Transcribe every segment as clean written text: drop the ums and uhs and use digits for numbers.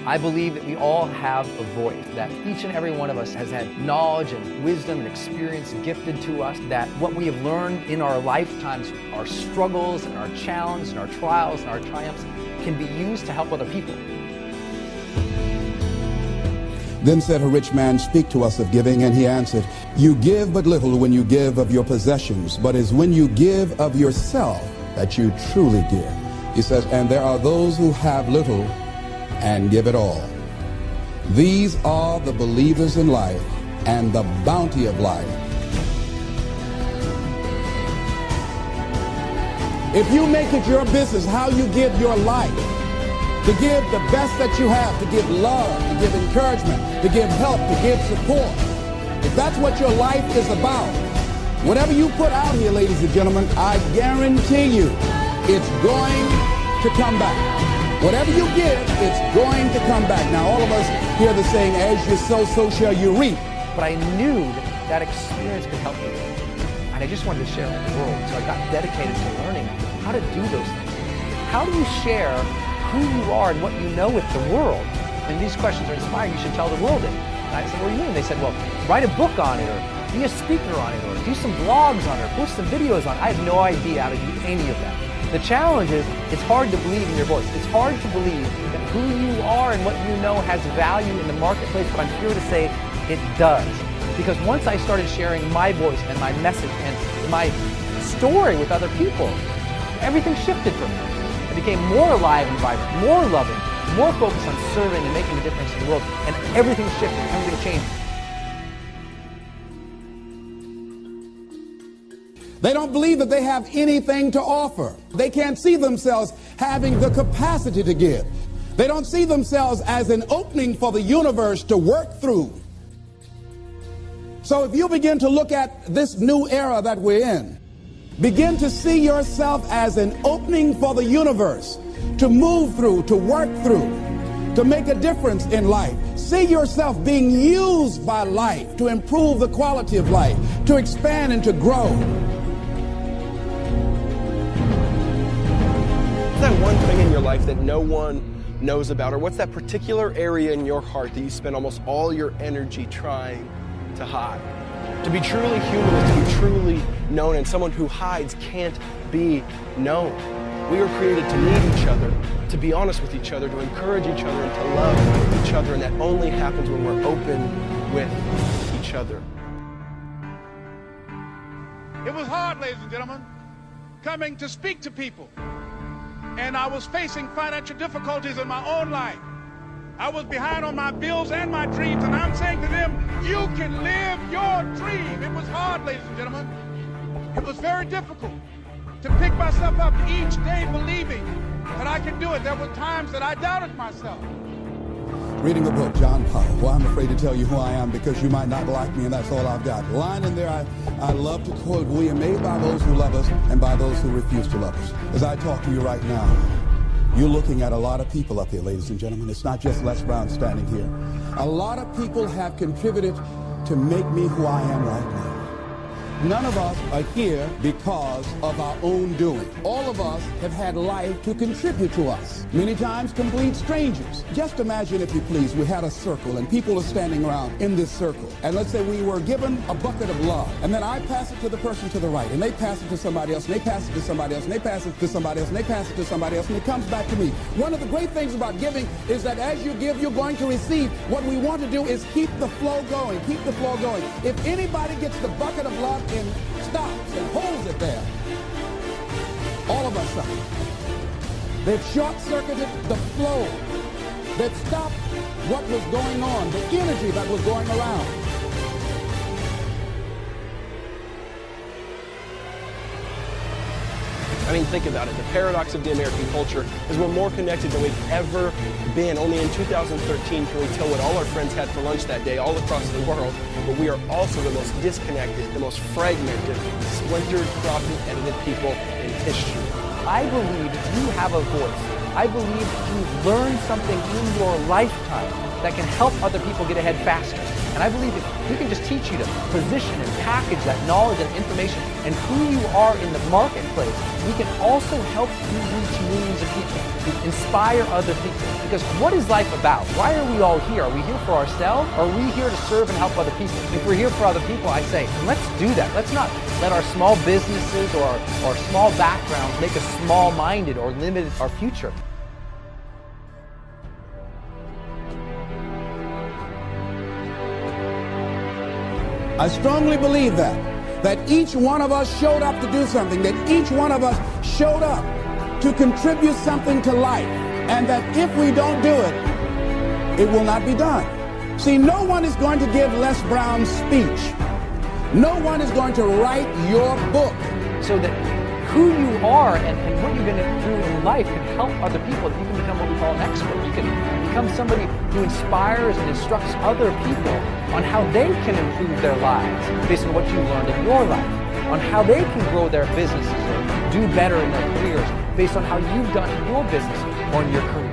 I believe that we all have a voice, that each and every one of us has had knowledge and wisdom and experience gifted to us, that what we have learned in our lifetimes, our struggles and our challenges and our trials and our triumphs, can be used to help other people. Then said a rich man, speak to us of giving. And he answered, you give but little when you give of your possessions, but it's when you give of yourself that you truly give. He says, and there are those who have little and give it all. These are the believers in life and the bounty of life. If you make it your business how you give your life, to give the best that you have, to give love, to give encouragement, to give help, to give support, if that's what your life is about, whatever you put out here, ladies and gentlemen, I guarantee you it's going to come back. Whatever you give, it's going to come back. Now, all of us hear the saying, as you sow, so shall you reap. But I knew that experience could help me. And I just wanted to share it with the world. So I got dedicated to learning how to do those things. How do you share who you are and what you know with the world? And these questions are inspiring. You should tell the world it. And I said, what do you mean? They said, well, write a book on it, or be a speaker on it, or do some blogs on it, or post some videos on it. I had no idea how to do any of that. The challenge is, it's hard to believe in your voice. It's hard to believe that who you are and what you know has value in the marketplace, but I'm here to say it does. Because once I started sharing my voice and my message and my story with other people, everything shifted for me. I became more alive and vibrant, more loving, more focused on serving and making a difference in the world, and everything shifted, everything changed. They don't believe that they have anything to offer. They can't see themselves having the capacity to give. They don't see themselves as an opening for the universe to work through. So if you begin to look at this new era that we're in, begin to see yourself as an opening for the universe to move through, to work through, to make a difference in life. See yourself being used by life to improve the quality of life, to expand and to grow. What's that one thing in your life that no one knows about? Or what's that particular area in your heart that you spend almost all your energy trying to hide? To be truly human is to be truly known, and someone who hides can't be known. We are created to need each other, to be honest with each other, to encourage each other, and to love each other, and that only happens when we're open with each other. It was hard, ladies and gentlemen, coming to speak to people. And I was facing financial difficulties in my own life. I was behind on my bills and my dreams, and I'm saying to them, you can live your dream. It was hard, ladies and gentlemen. It was very difficult to pick myself up each day believing that I could do it. There were times that I doubted myself. Reading the book, John Powell. Well, I'm afraid to tell you who I am because you might not like me, and that's all I've got. Line in there, I love to quote, we are made by those who love us and by those who refuse to love us. As I talk to you right now, you're looking at a lot of people up here, ladies and gentlemen. It's not just Les Brown standing here. A lot of people have contributed to make me who I am right now. None of us are here because of our own doing. All of us have had life to contribute to us. Many times complete strangers. Just imagine, if you please, we had a circle and people are standing around in this circle. And let's say we were given a bucket of love. And then I pass it to the person to the right. And they pass it to somebody else. And they pass it to somebody else. And they pass it to somebody else. And they pass it to somebody else. And it comes back to me. One of the great things about giving is that as you give, you're going to receive. What we want to do is keep the flow going. Keep the flow going. If anybody gets the bucket of love and stops and holds it there, all of us suffer. They've short-circuited the flow. They've stopped what was going on, the energy that was going around. I mean, think about it. The paradox of the American culture is we're more connected than we've ever been. Only in 2013 can we tell what all our friends had for lunch that day all across the world, but we are also the most disconnected, the most fragmented, splintered, cropped, edited people in history. I believe you have a voice. I believe you've learned something in your lifetime that can help other people get ahead faster. And I believe if we can just teach you to position and package that knowledge and information and who you are in the marketplace, we can also help you reach millions of people, inspire other people. Because what is life about? Why are we all here? Are we here for ourselves? Or are we here to serve and help other people? If we're here for other people, I say, let's do that. Let's not let our small businesses or our small backgrounds make us small-minded or limit our future. I strongly believe that each one of us showed up to do something, that each one of us showed up to contribute something to life, and that if we don't do it, it will not be done. See, no one is going to give Les Brown's speech. No one is going to write your book. So that who you are and what you're going to do in life can help other people. You can become what we call an expert. You can become somebody who inspires and instructs other people on how they can improve their lives based on what you learned in your life, on how they can grow their businesses or do better in their careers based on how you've done in your business or in your career.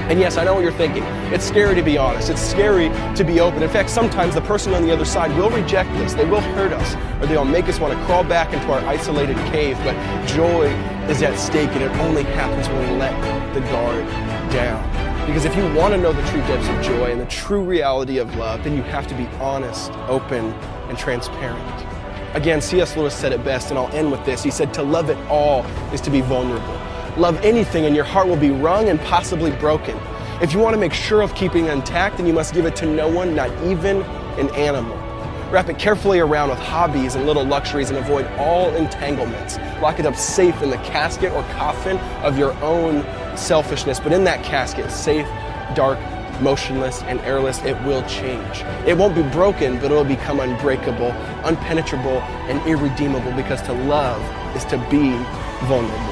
And yes, I know what you're thinking. It's scary to be honest. It's scary to be open. In fact, sometimes the person on the other side will reject us. They will hurt us, or they'll make us want to crawl back into our isolated cave. But joy is at stake, and it only happens when we let the guard down. Because if you want to know the true depths of joy and the true reality of love, then you have to be honest, open, and transparent. Again, C.S. Lewis said it best, and I'll end with this. He said, to love at all is to be vulnerable. Love anything and your heart will be wrung and possibly broken. If you want to make sure of keeping it intact, then you must give it to no one, not even an animal. Wrap it carefully around with hobbies and little luxuries and avoid all entanglements. Lock it up safe in the casket or coffin of your own selfishness, but in that casket, safe, dark, motionless, and airless, it will change. It won't be broken, but it will become unbreakable, unpenetrable, and irredeemable, because to love is to be vulnerable.